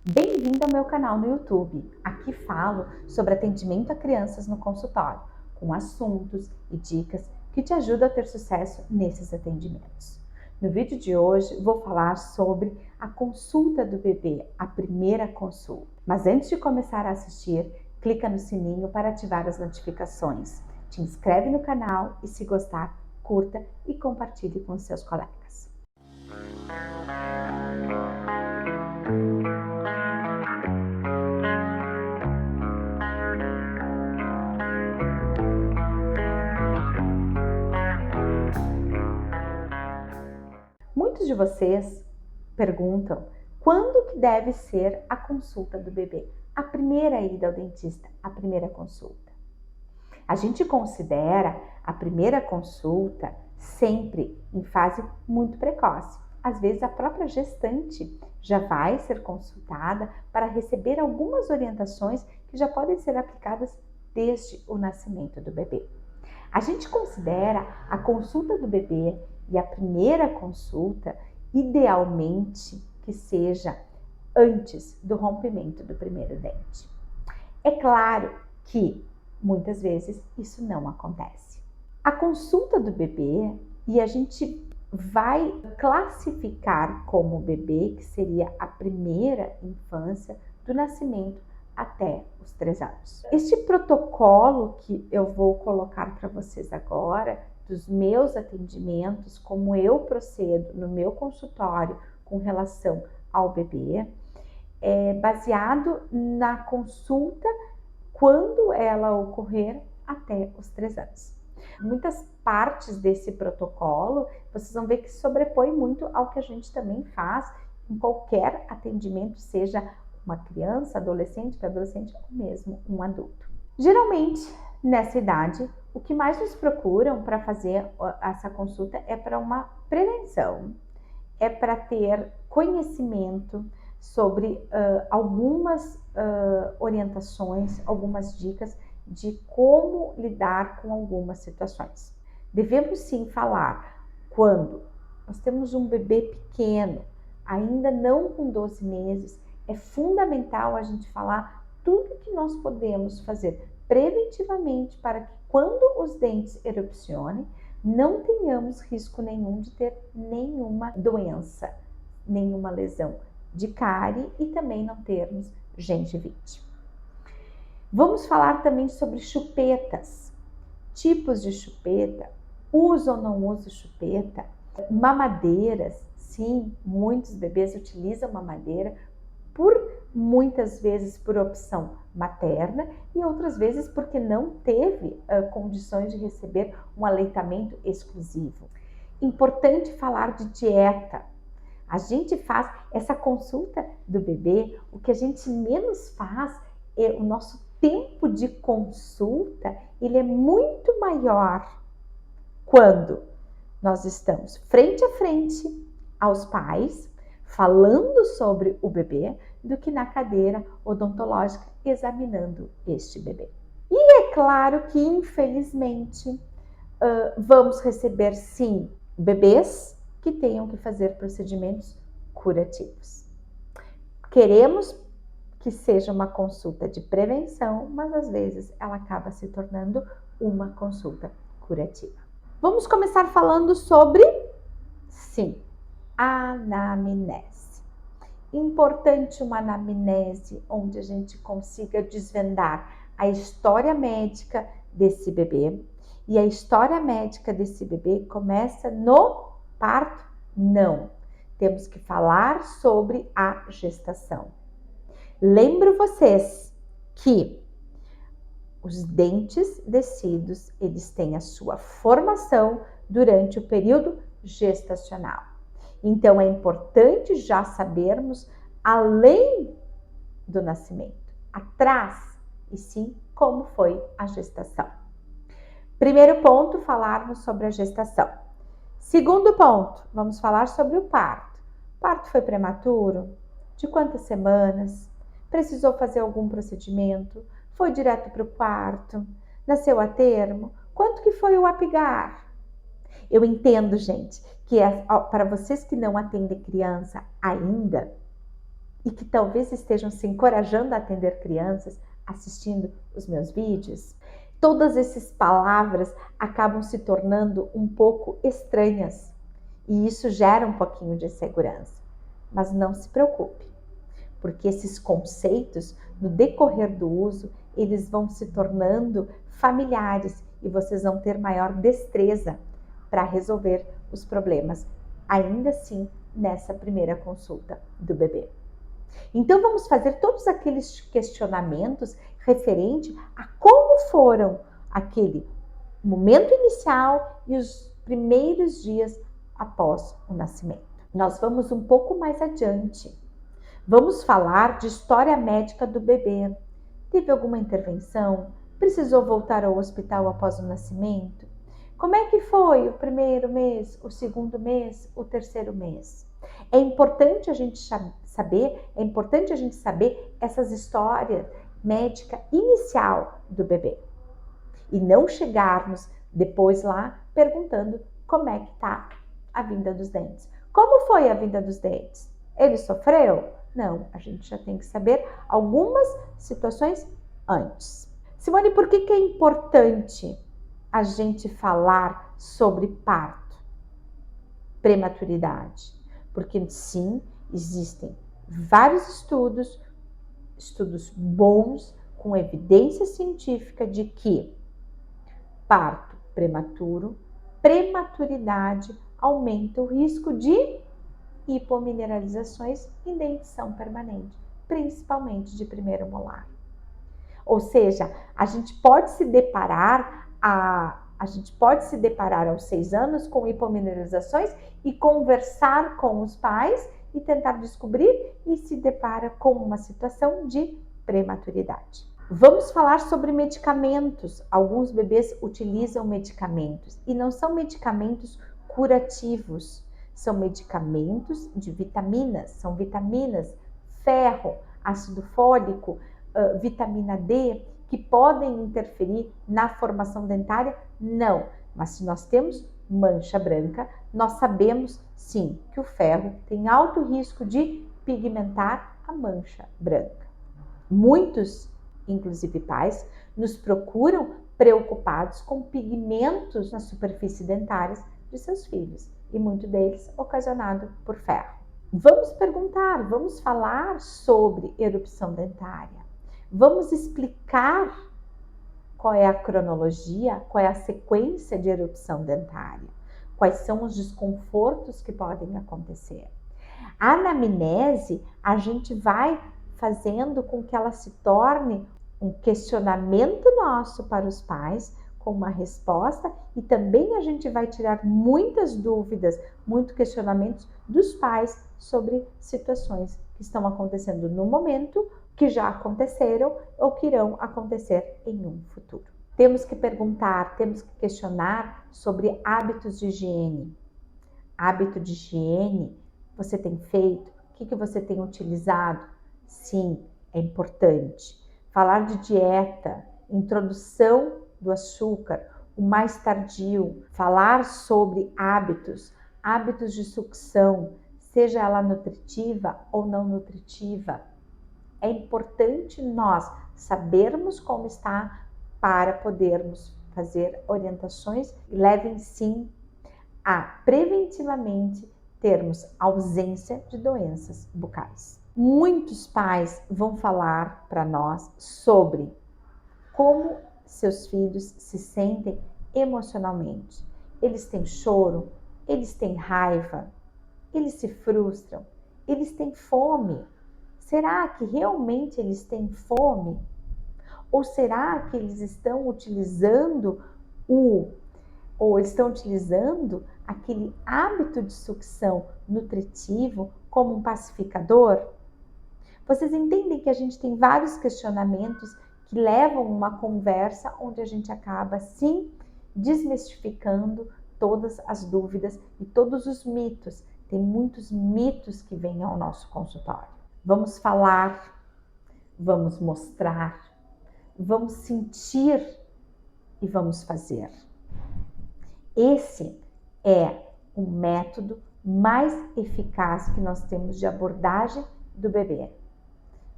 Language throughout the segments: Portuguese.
Bem-vindo ao meu canal no YouTube. Aqui falo sobre atendimento a crianças no consultório, com assuntos e dicas que te ajudam a ter sucesso nesses atendimentos. No vídeo de hoje vou falar sobre a consulta do bebê, a primeira consulta. Mas antes de começar a assistir, clica no sininho para ativar as notificações. Te inscreve no canal e, se gostar, curta e compartilhe com seus colegas. Muitos de vocês perguntam quando que deve ser a consulta do bebê, a primeira ida ao dentista, a primeira consulta. A gente considera a primeira consulta sempre em fase muito precoce. Às vezes a própria gestante já vai ser consultada para receber algumas orientações que já podem ser aplicadas desde o nascimento do bebê. A gente considera a consulta do bebê e a primeira consulta, idealmente, que seja antes do rompimento do primeiro dente. É claro que muitas vezes isso não acontece. A consulta do bebê, e a gente vai classificar como bebê, que seria a primeira infância, do nascimento até os 3 anos. Este protocolo que eu vou colocar para vocês agora, dos meus atendimentos, como eu procedo no meu consultório com relação ao bebê, é baseado na consulta quando ela ocorrer até os 3 anos. Muitas partes desse protocolo, vocês vão ver que sobrepõe muito ao que a gente também faz em qualquer atendimento, seja uma criança, adolescente, pré-adolescente ou mesmo um adulto. Geralmente, nessa idade, o que mais nos procuram para fazer essa consulta é para uma prevenção, é para ter conhecimento sobre algumas orientações, algumas dicas de como lidar com algumas situações. Devemos sim falar quando nós temos um bebê pequeno, ainda não com 12 meses, é fundamental a gente falar tudo que nós podemos fazer preventivamente para que quando os dentes erupcionem, não tenhamos risco nenhum de ter nenhuma doença, nenhuma lesão de cárie e também não termos gengivite. Vamos falar também sobre chupetas, tipos de chupeta, uso ou não uso chupeta, mamadeiras, sim, muitos bebês utilizam mamadeira muitas vezes por opção materna e outras vezes porque não teve condições de receber um aleitamento exclusivo. Importante falar de dieta. A gente faz essa consulta do bebê, o que a gente menos faz é o nosso tempo de consulta, ele é muito maior quando nós estamos frente a frente aos pais, falando sobre o bebê, do que na cadeira odontológica examinando este bebê. E é claro que, infelizmente, vamos receber sim bebês que tenham que fazer procedimentos curativos. Queremos que seja uma consulta de prevenção, mas às vezes ela acaba se tornando uma consulta curativa. Vamos começar falando sobre, sim, anamnese. Importante uma anamnese onde a gente consiga desvendar a história médica desse bebê. E a história médica desse bebê começa no parto? Não. Temos que falar sobre a gestação. Lembro vocês que os dentes descidos, eles têm a sua formação durante o período gestacional. Então, é importante já sabermos, além do nascimento, atrás, e sim, como foi a gestação. Primeiro ponto, falarmos sobre a gestação. Segundo ponto, vamos falar sobre o parto. O parto foi prematuro? De quantas semanas? Precisou fazer algum procedimento? Foi direto para o quarto? Nasceu a termo? Quanto que foi o apigar? Eu entendo, gente, que para vocês que não atendem criança ainda, e que talvez estejam se encorajando a atender crianças assistindo os meus vídeos, todas essas palavras acabam se tornando um pouco estranhas e isso gera um pouquinho de insegurança. Mas não se preocupe, porque esses conceitos, no decorrer do uso, eles vão se tornando familiares e vocês vão ter maior destreza para resolver os problemas, ainda assim, nessa primeira consulta do bebê. Então, vamos fazer todos aqueles questionamentos referente a como foram aquele momento inicial e os primeiros dias após o nascimento. Nós vamos um pouco mais adiante. Vamos falar de história médica do bebê. Teve alguma intervenção? Precisou voltar ao hospital após o nascimento? Como é que foi o primeiro mês, o segundo mês, o terceiro mês? É importante a gente saber essas histórias médica inicial do bebê. E não chegarmos depois lá perguntando como é que está a vinda dos dentes. Como foi a vinda dos dentes? Ele sofreu? Não, a gente já tem que saber algumas situações antes. Simone, por que é importante a gente falar sobre parto, prematuridade? Porque sim, existem vários estudos bons, com evidência científica de que parto prematuro, prematuridade aumenta o risco de hipomineralizações e dentição permanente, principalmente de primeiro molar. Ou seja, a gente pode se deparar aos 6 anos com hipomineralizações e conversar com os pais e tentar descobrir e se depara com uma situação de prematuridade. Vamos falar sobre medicamentos. Alguns bebês utilizam medicamentos e não são medicamentos curativos, são medicamentos de vitaminas, são vitaminas, ferro, ácido fólico, vitamina D, que podem interferir na formação dentária? Não, mas se nós temos mancha branca, nós sabemos sim que o ferro tem alto risco de pigmentar a mancha branca. Muitos, inclusive pais, nos procuram preocupados com pigmentos na superfície dentária de seus filhos e muito deles ocasionado por ferro. Vamos falar sobre erupção dentária. Vamos explicar qual é a cronologia, qual é a sequência de erupção dentária, quais são os desconfortos que podem acontecer. A anamnese, a gente vai fazendo com que ela se torne um questionamento nosso para os pais, com uma resposta, e também a gente vai tirar muitas dúvidas, muitos questionamentos dos pais sobre situações que estão acontecendo no momento, que já aconteceram ou que irão acontecer em um futuro. Temos que perguntar, temos que questionar sobre hábitos de higiene. Hábito de higiene, você tem feito? O que você tem utilizado? Sim, é importante. Falar de dieta, introdução do açúcar, o mais tardio. Falar sobre hábitos de sucção, seja ela nutritiva ou não nutritiva. É importante nós sabermos como está para podermos fazer orientações que levem sim a preventivamente termos ausência de doenças bucais. Muitos pais vão falar para nós sobre como seus filhos se sentem emocionalmente. Eles têm choro, eles têm raiva, eles se frustram, eles têm fome. Será que realmente eles têm fome? Ou será que eles estão utilizando aquele hábito de sucção nutritivo como um pacificador? Vocês entendem que a gente tem vários questionamentos que levam uma conversa onde a gente acaba, sim, desmistificando todas as dúvidas e todos os mitos. Tem muitos mitos que vêm ao nosso consultório. Vamos falar, vamos mostrar, vamos sentir e vamos fazer. Esse é o método mais eficaz que nós temos de abordagem do bebê.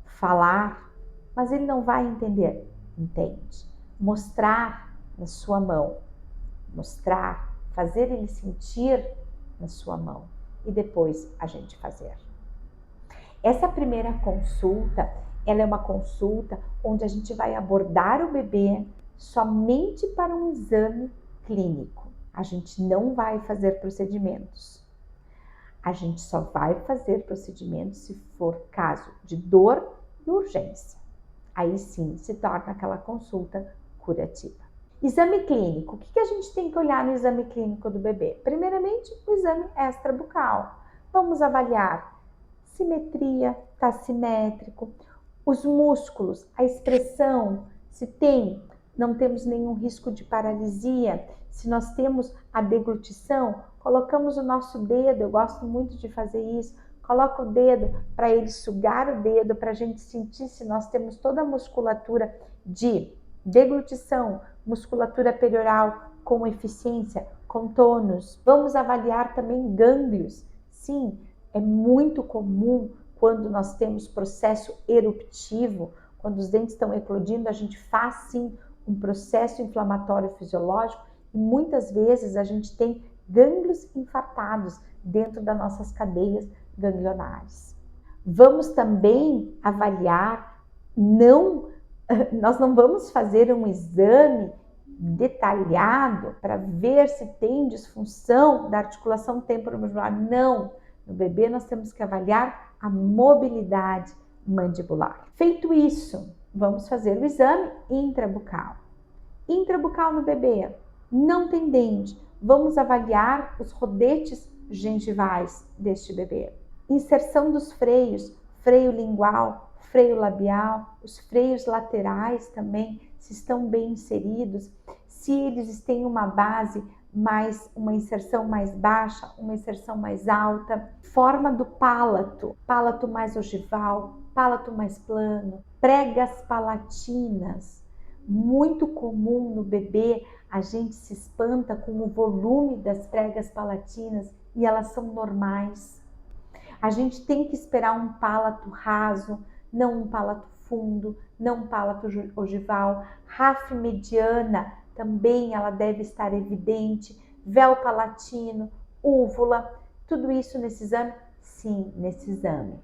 Falar, mas ele não vai entender. Entende? Mostrar na sua mão. Mostrar, fazer ele sentir na sua mão. E depois a gente fazer. Essa primeira consulta, ela é uma consulta onde a gente vai abordar o bebê somente para um exame clínico. A gente não vai fazer procedimentos. A gente só vai fazer procedimentos se for caso de dor e urgência. Aí sim se torna aquela consulta curativa. Exame clínico. O que a gente tem que olhar no exame clínico do bebê? Primeiramente, o exame extrabucal. Vamos avaliar simetria, tá simétrico, os músculos, a expressão, se tem, não temos nenhum risco de paralisia, se nós temos a deglutição, colocamos o nosso dedo, eu gosto muito de fazer isso, coloca o dedo para ele sugar o dedo, para a gente sentir se nós temos toda a musculatura de deglutição, musculatura perioral com eficiência, com tônus. Vamos avaliar também gânglios. Sim, é muito comum quando nós temos processo eruptivo, quando os dentes estão eclodindo, a gente faz sim um processo inflamatório fisiológico e muitas vezes a gente tem gânglios infartados dentro das nossas cadeias ganglionares. Vamos também avaliar, nós não vamos fazer um exame detalhado para ver se tem disfunção da articulação temporomandibular, não. No bebê nós temos que avaliar a mobilidade mandibular. Feito isso, vamos fazer o exame intrabucal. Intrabucal no bebê, não tem dente. Vamos avaliar os rodetes gengivais deste bebê. Inserção dos freios, freio lingual, freio labial, os freios laterais também, se estão bem inseridos, se eles têm uma base mais, uma inserção mais baixa, uma inserção mais alta, forma do palato, palato mais ogival, palato mais plano, pregas palatinas, muito comum no bebê, a gente se espanta com o volume das pregas palatinas e elas são normais. A gente tem que esperar um palato raso, não um palato fundo, não um palato ogival. Ráfia mediana também ela deve estar evidente. Véu palatino, úvula, tudo isso nesse exame? Sim, nesse exame.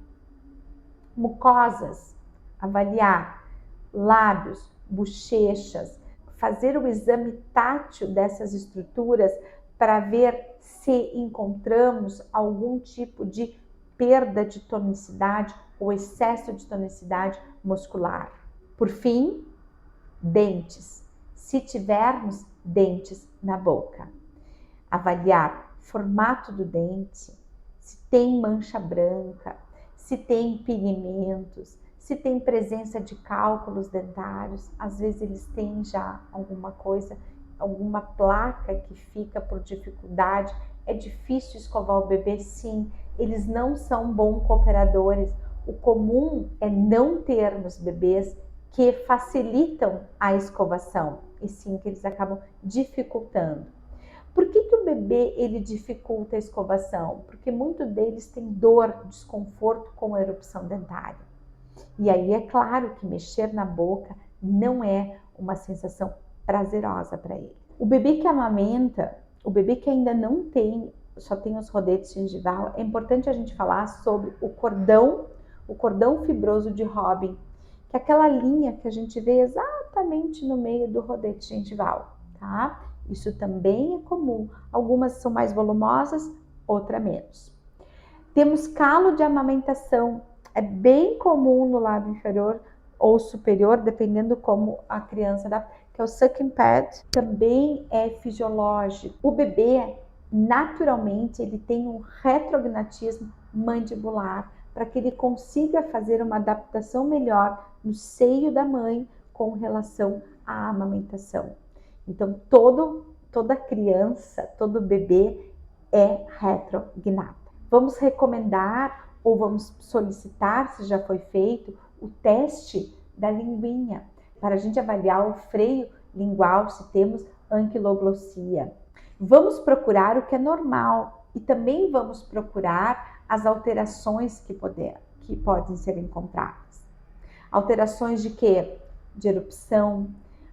Mucosas, avaliar lábios, bochechas, fazer o exame tátil dessas estruturas para ver se encontramos algum tipo de perda de tonicidade ou excesso de tonicidade muscular. Por fim, dentes. Se tivermos dentes na boca. Avaliar formato do dente, se tem mancha branca, se tem pigmentos, se tem presença de cálculos dentários, às vezes eles têm já alguma coisa, alguma placa que fica por dificuldade, é difícil escovar o bebê, sim, eles não são bons cooperadores, o comum é não termos bebês que facilitam a escovação, e sim que eles acabam dificultando. Por que o bebê ele dificulta a escovação? Porque muitos deles têm dor, desconforto com a erupção dentária. E aí é claro que mexer na boca não é uma sensação prazerosa para ele. O bebê que amamenta, o bebê que ainda não tem, só tem os rodetes gengival, é importante a gente falar sobre o cordão fibroso de Robin, que é aquela linha que a gente vê exatamente no meio do rodete gengival, tá? Isso também é comum. Algumas são mais volumosas, outras menos. Temos calo de amamentação. É bem comum no lábio inferior ou superior, dependendo como a criança dá, que é o sucking pad. Também é fisiológico. O bebê, naturalmente, ele tem um retrognatismo mandibular para que ele consiga fazer uma adaptação melhor no seio da mãe com relação à amamentação. Então, toda criança, todo bebê é retrognata. Vamos recomendar ou vamos solicitar, se já foi feito, o teste da linguinha, para a gente avaliar o freio lingual, se temos anquiloglossia. Vamos procurar o que é normal e também vamos procurar as alterações que que podem ser encontradas. Alterações de quê? De erupção,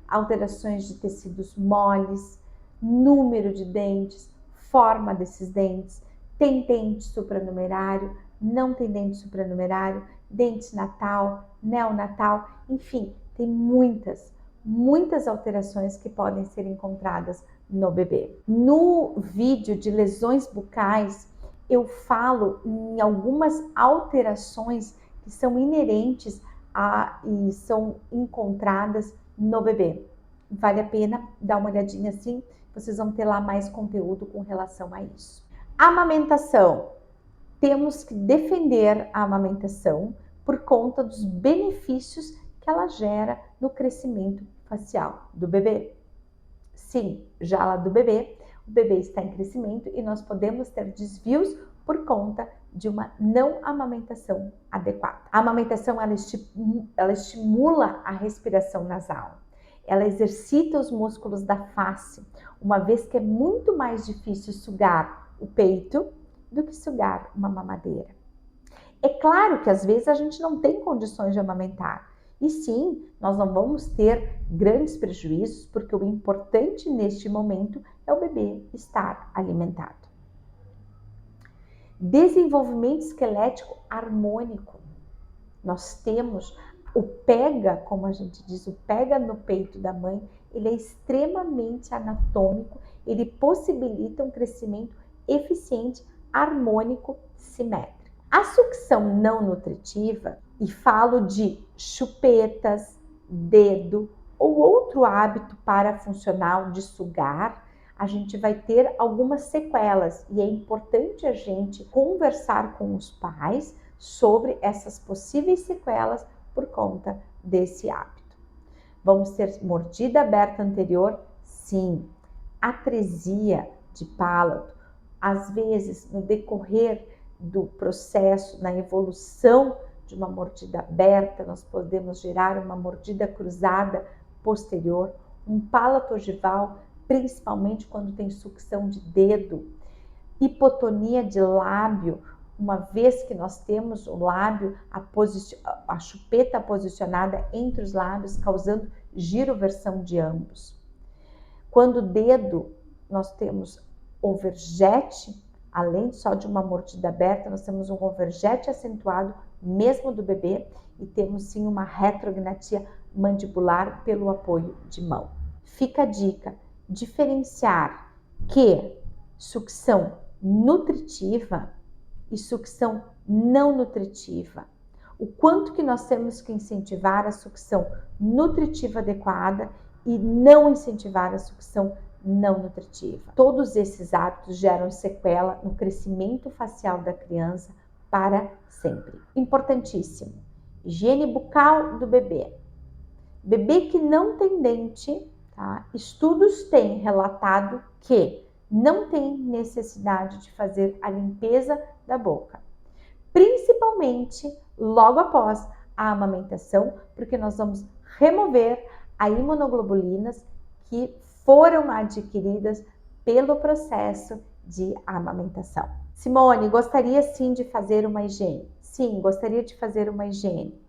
alterações de tecidos moles, número de dentes, forma desses dentes, tem dente supranumerário, não tem dente supranumerário, dente natal, neonatal, enfim, tem muitas alterações que podem ser encontradas no bebê. No vídeo de lesões bucais, eu falo em algumas alterações que são inerentes e são encontradas no bebê. Vale a pena dar uma olhadinha assim, vocês vão ter lá mais conteúdo com relação a isso. Amamentação. Temos que defender a amamentação por conta dos benefícios que ela gera no crescimento facial do bebê. Sim, já lá do bebê, o bebê está em crescimento e nós podemos ter desvios por conta de uma não amamentação adequada. A amamentação ela estimula a respiração nasal, ela exercita os músculos da face, uma vez que é muito mais difícil sugar o peito do que sugar uma mamadeira. É claro que às vezes a gente não tem condições de amamentar. E sim, nós não vamos ter grandes prejuízos, porque o importante neste momento é o bebê estar alimentado. Desenvolvimento esquelético harmônico. Nós temos o pega, como a gente diz, o pega no peito da mãe, ele é extremamente anatômico, ele possibilita um crescimento eficiente, harmônico, simétrico. A sucção não nutritiva, e falo de chupetas, dedo ou outro hábito parafuncional de sugar, a gente vai ter algumas sequelas e é importante a gente conversar com os pais sobre essas possíveis sequelas por conta desse hábito. Vamos ter mordida aberta anterior? Sim. Atresia de palato. Às vezes, no decorrer do processo, na evolução de uma mordida aberta, nós podemos gerar uma mordida cruzada posterior, um palato ogival, principalmente quando tem sucção de dedo, hipotonia de lábio, uma vez que nós temos o lábio, a chupeta posicionada entre os lábios, causando giroversão de ambos. Quando o dedo, nós temos overjet, além só de uma mordida aberta, nós temos um overjet acentuado, mesmo do bebê, e temos sim uma retrognatia mandibular pelo apoio de mão. Fica a dica, diferenciar que sucção nutritiva e sucção não nutritiva. O quanto que nós temos que incentivar a sucção nutritiva adequada e não incentivar a sucção não nutritiva. Todos esses hábitos geram sequela no crescimento facial da criança para sempre. Importantíssimo, higiene bucal do bebê. Bebê que não tem dente, tá? Estudos têm relatado que não tem necessidade de fazer a limpeza da boca, principalmente logo após a amamentação, porque nós vamos remover as imunoglobulinas que foram adquiridas pelo processo de amamentação. Simone, gostaria sim de fazer uma higiene? Sim, gostaria de fazer uma higiene.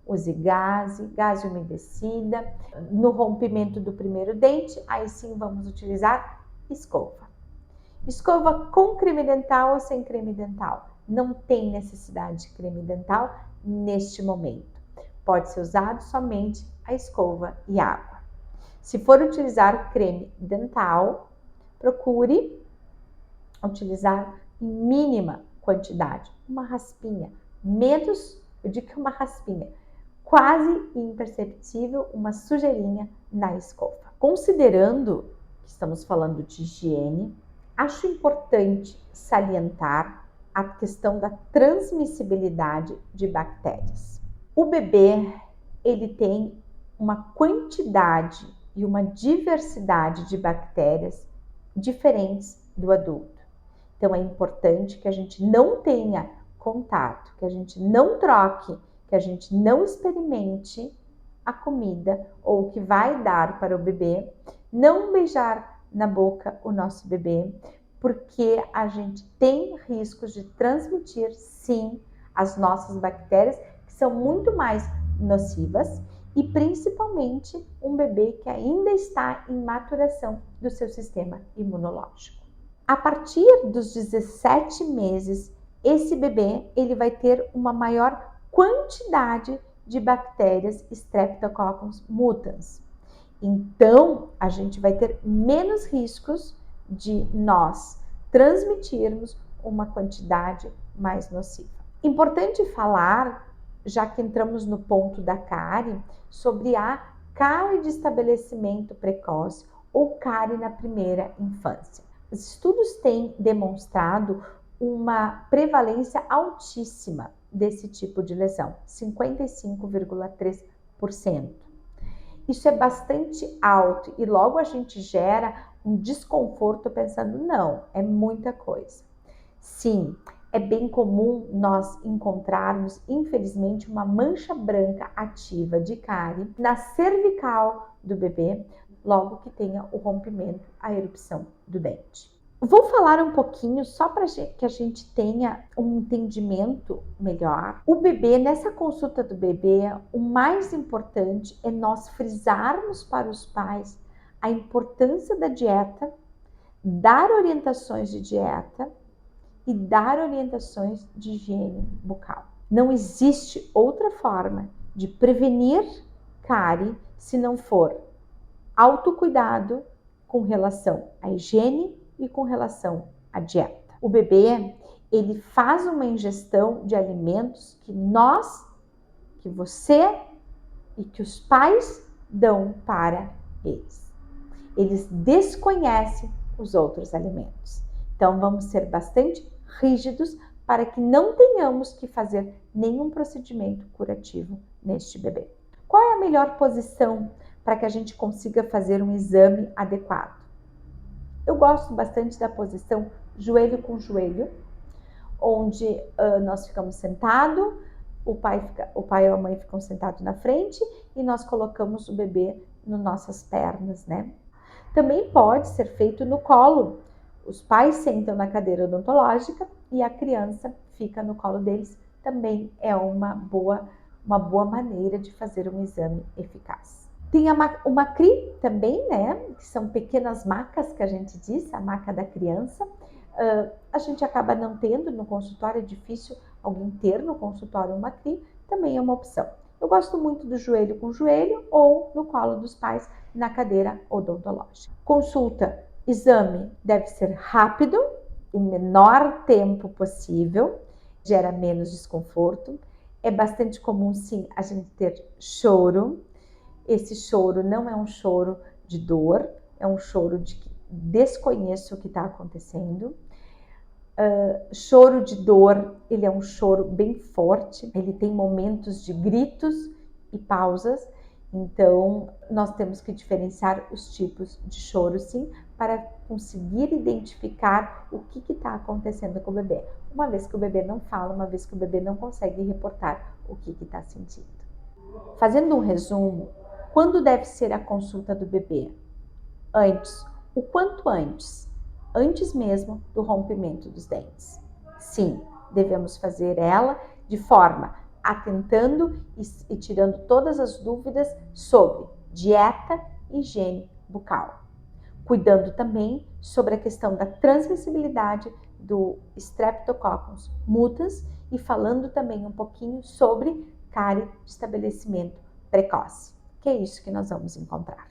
Use gase umedecida. No rompimento do primeiro dente, aí sim vamos utilizar escova. Escova com creme dental ou sem creme dental? Não tem necessidade de creme dental neste momento. Pode ser usado somente a escova e água. Se for utilizar creme dental, procure utilizar em mínima quantidade, uma raspinha, menos, eu digo que uma raspinha, quase imperceptível, uma sujeirinha na escova. Considerando que estamos falando de higiene, acho importante salientar a questão da transmissibilidade de bactérias. O bebê, ele tem uma quantidade e uma diversidade de bactérias diferentes do adulto. Então é importante que a gente não tenha contato, que a gente não troque, que a gente não experimente a comida ou o que vai dar para o bebê, não beijar na boca o nosso bebê, porque a gente tem riscos de transmitir sim as nossas bactérias, que são muito mais nocivas, e principalmente um bebê que ainda está em maturação do seu sistema imunológico. A partir dos 17 meses, esse bebê ele vai ter uma maior quantidade de bactérias Streptococcus mutans. Então, a gente vai ter menos riscos de nós transmitirmos uma quantidade mais nociva. Importante falar, já que entramos no ponto da cárie, sobre a cárie de estabelecimento precoce ou cárie na primeira infância. Os estudos têm demonstrado uma prevalência altíssima desse tipo de lesão, 55,3%. Isso é bastante alto e logo a gente gera um desconforto pensando, não, é muita coisa. Sim, é bem comum nós encontrarmos, infelizmente, uma mancha branca ativa de cárie na cervical do bebê, logo que tenha o rompimento, a erupção do dente. Vou falar um pouquinho só para que a gente tenha um entendimento melhor. O bebê, nessa consulta do bebê, o mais importante é nós frisarmos para os pais a importância da dieta, dar orientações de dieta e dar orientações de higiene bucal. Não existe outra forma de prevenir cárie se não for autocuidado com relação à higiene e com relação à dieta. O bebê, ele faz uma ingestão de alimentos que você e que os pais dão para eles. Eles desconhecem os outros alimentos. Então, vamos ser bastante rígidos para que não tenhamos que fazer nenhum procedimento curativo neste bebê. Qual é a melhor posição para que a gente consiga fazer um exame adequado? Eu gosto bastante da posição joelho com joelho, onde nós ficamos sentados, o pai e a mãe ficam sentados na frente e nós colocamos o bebê nas nossas pernas, né? Também pode ser feito no colo. Os pais sentam na cadeira odontológica e a criança fica no colo deles. Também é uma boa maneira de fazer um exame eficaz. Tem uma CRI também, né? Que são pequenas macas que a gente diz, a maca da criança. A gente acaba não tendo no consultório, é difícil alguém ter no consultório uma CRI, também é uma opção. Eu gosto muito do joelho com joelho ou no colo dos pais na cadeira odontológica. Consulta, exame deve ser rápido, o menor tempo possível, gera menos desconforto. É bastante comum, sim, a gente ter choro. Esse choro não é um choro de dor, é um choro de que desconheço o que está acontecendo. Choro de dor, ele é um choro bem forte, ele tem momentos de gritos e pausas, então nós temos que diferenciar os tipos de choro, sim, para conseguir identificar o que está acontecendo com o bebê. Uma vez que o bebê não fala, uma vez que o bebê não consegue reportar o que está sentindo. Fazendo um resumo, quando deve ser a consulta do bebê? Antes, o quanto antes? Antes mesmo do rompimento dos dentes. Sim, devemos fazer ela de forma atentando e tirando todas as dúvidas sobre dieta e higiene bucal. Cuidando também sobre a questão da transmissibilidade do Streptococcus mutans e falando também um pouquinho sobre cárie de estabelecimento precoce, que é isso que nós vamos encontrar.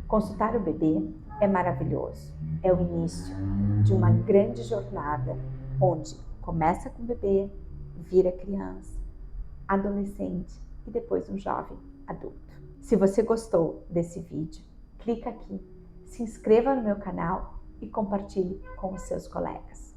Consultar o bebê é maravilhoso, é o início de uma grande jornada onde começa com o bebê, vira criança, adolescente e depois um jovem adulto. Se você gostou desse vídeo, clica aqui, se inscreva no meu canal e compartilhe com os seus colegas.